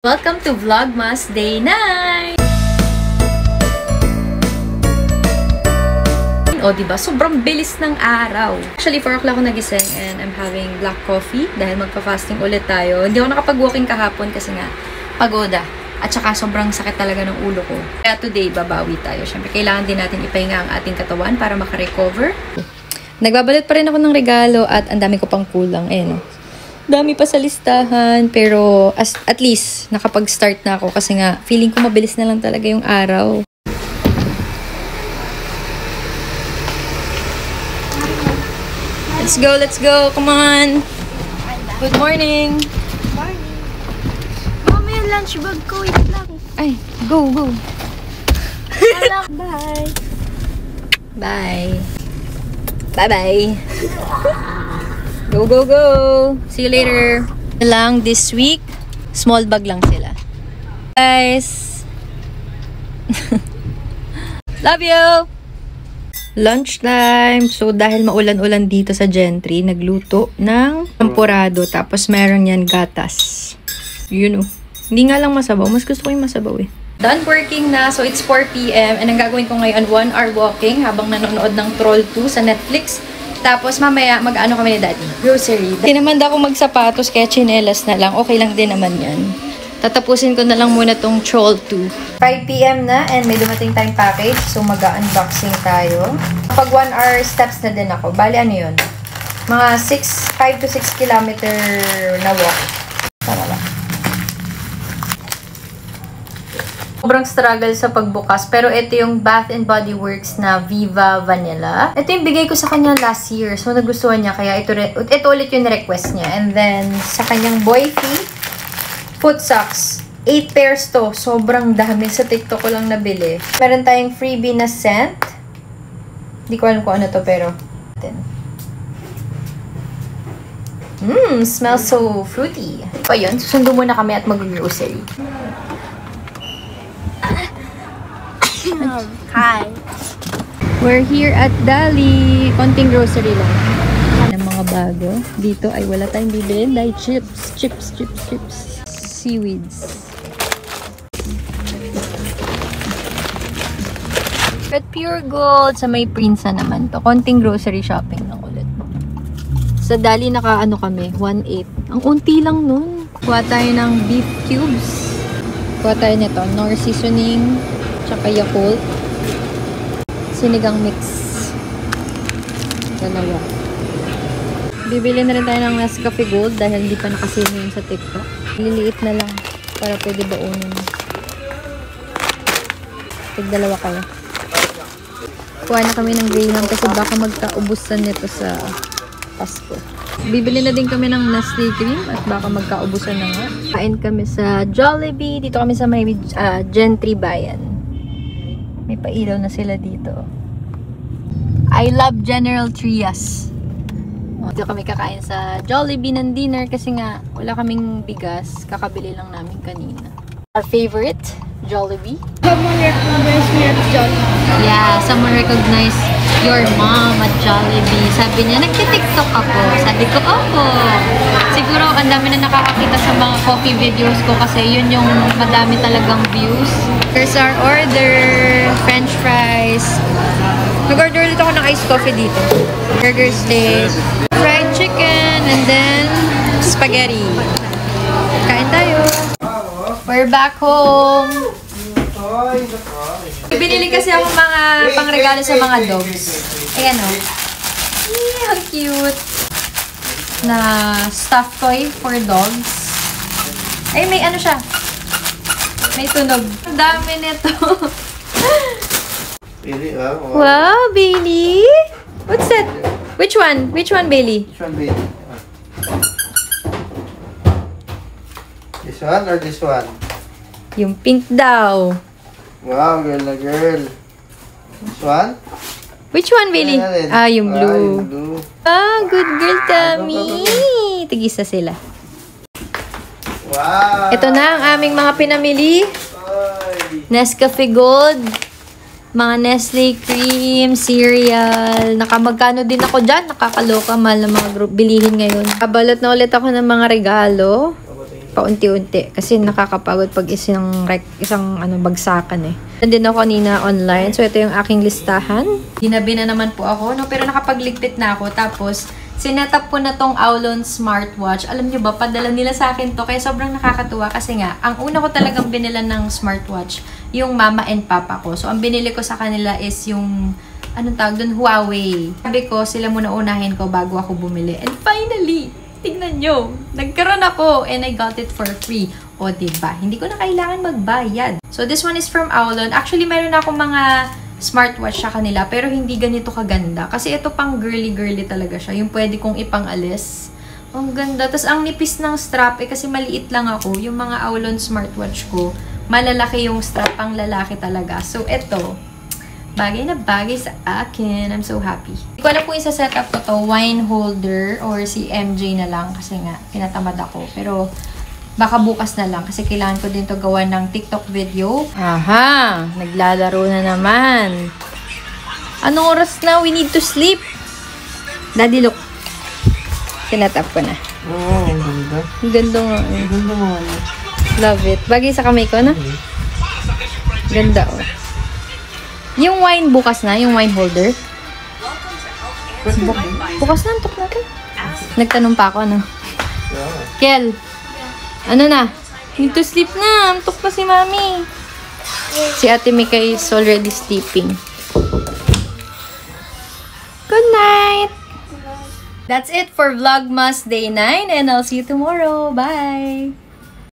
Welcome to Vlogmas Day 9! O, diba? Sobrang bilis ng araw. Actually, 4 o'clock ako nagising and I'm having black coffee dahil magpa-fasting ulit tayo. Hindi ako nakapag-walking kahapon kasi nga pagoda. At saka sobrang sakit talaga ng ulo ko. Kaya today, babawi tayo. Siyempre, kailangan din natin ipahinga ang ating katawan para makarecover. Nagbabalot pa rin ako ng regalo at ang dami ko pang kulang. Eh, no? Dami pa sa listahan, pero at least nakapag-start na ako kasi nga feeling ko mabilis na lang talaga yung araw. Let's go, come on! Good morning! Morning! Mama, yung lunch bag ko, wait lang. Ay, go! Bye! Bye! Bye-bye! Go! See you later. Lang this week, small bag lang sila. Guys. Love you. Lunchtime. So dahil maulan-ulan dito sa Gentry, nagluto ng tempurado tapos meron yan gatas. You know. Hindi nga lang masabaw, mas gusto ko yung masabaw eh. Done working na, so it's 4 PM and ang gagawin ko ngayon 1 hour walking habang nanonood ng Troll 2 sa Netflix. Tapos mamaya mag-ano kami ni Daddy? Grocery. Hindi naman ako magsapatos kaya chinelas na lang. Okay lang din naman yan. Tatapusin ko na lang muna tong Troll 2. 5 PM na and may dumating tayong package. So mag-unboxing tayo. Pag 1 hour steps na din ako. Bali ano yun? Mga 5 to 6 kilometer na walk. Tama lang. Sobrang struggle sa pagbukas. Pero ito yung Bath & Body Works na Viva Vanilla. Ito yung bigay ko sa kanya last year. So, nagustuhan niya. Kaya ito ulit yung request niya. And then, sa kanyang Boyfie, foot socks. 8 pairs to. Sobrang dami. Sa TikTok ko lang nabili. Meron tayong freebie na scent. Hindi ko alam kung ano to, pero... smells so fruity. So, yun. Susundo muna kami at mag-grocery. Hi! We're here at Dali. Konting grocery lang. Ng mga bago. Dito ay wala tayong bibilin dahil chips. Seaweeds. At Pure Gold sa may Prinsa naman to. Konting grocery shopping lang ulit. Sa Dali naka-ano kami, 1.8. Ang unti lang nun. Kuha tayo ng beef cubes. Kuha tayo nito, Knorr seasoning, tsaka Yakult. Sinigang mix. Dalawa. Bibili na rin tayo ng Nescafe Gold dahil hindi pa nakasino yun sa TikTok. Liliit na lang para pwede baunin. Tig-dalawa kayo. Kuha na kami ng Graham kasi baka magkaubusan nito sa Pasko. Bibili na din kami ng Nestle cream at baka magkaubusan na nga. Kain kami sa Jollibee. Dito kami sa may Gentry Bayan. May pailaw na sila dito. I love General Trias. Dito kami kakain sa Jollibee ng dinner kasi nga wala kaming bigas. Kakabili lang namin kanina. Our favorite, Jollibee. Someone recognized me at Jollibee. Yeah, someone recognized your mom at Jollibee. Sabi niya, nagtitiktok ako. Sabi ko, opo. Siguro ang dami na nakakakita sa mga coffee videos ko kasi yun yung madami talagang views. Here's our order. French fries. Nag-order ulit ako ng iced coffee dito. Burger steak. Fried chicken. And then, spaghetti. Kain tayo. We're back home. Binili kasi ako mga pangregalo sa mga dogs. Ayan o. Ang cute. Na stuffed toy for dogs. Ay, may ano siya. May tunog. Ang dami nito. Wow, Bailey. What's that? Which one? Which one, Bailey? Which one, Bailey? This one or this one? Yung pink daw. Wow, girl na girl. This one? Which one, Bailey? Ah, yung blue. Yung blue. Ah, good girl, Tami. Tigisa sila. Wow! Ito na ang aming mga pinamili. Oy. Nescafe Gold. Mga Nestle cream, cereal. Nakamagkano din ako dyan. Nakakaloka, mahal na mga bilihin ngayon. Kabalot na ulit ako ng mga regalo. paunti-unti kasi nakakapagod pag isang bagsakan eh. Nandun ako kanina online. So, ito yung aking listahan. Ginabi na naman po ako, no? Pero nakapagligpit na ako. Tapos, sinetap ko na tong Aulon smartwatch. Alam nyo ba, padala nila sa akin to. Kaya sobrang nakakatuwa kasi nga, ang una ko talagang binila ng smartwatch, yung mama and papa ko. So, ang binili ko sa kanila is yung, anong tawag doon? Huawei. Sabi ko, sila muna unahin ko bago ako bumili. And finally, tignan nyo, nagkaroon ako and I got it for free. O, diba? Hindi ko na kailangan magbayad. So, this one is from Aulon. Actually, meron akong mga smartwatch sa kanila, pero hindi ganito kaganda. Kasi ito pang girly-girly talaga siya. Yung pwede kong ipang-alis. Ang ganda. Tapos, ang nipis ng strap, kasi maliit lang ako. Yung mga Aulon smartwatch ko, malalaki yung strap, pang lalaki talaga. So, ito, bagay na bagay sa akin. I'm so happy. Hindi ko alam kung isa-setup ko to, wine holder or si MJ na lang kasi nga, pinatamad ako. Pero, baka bukas na lang kasi kailangan ko din to gawa ng TikTok video. Aha! Naglalaro na naman. Anong oras na? We need to sleep. Daddy, look. Sinetap ko na. Oo, ang ganda. Ang ganda nga eh. Ang ganda mo. Love it. Bagay sa kamay ko, no? Ganda, oh. Yung wine bukas na, yung wine holder. Bukas na, antok natin. Nagtanong pa ako, ano? Kel, ano na? Need to sleep na. Antok na si Mami. Si Ate Mika is already sleeping. Good night! That's it for Vlogmas Day 9 and I'll see you tomorrow. Bye!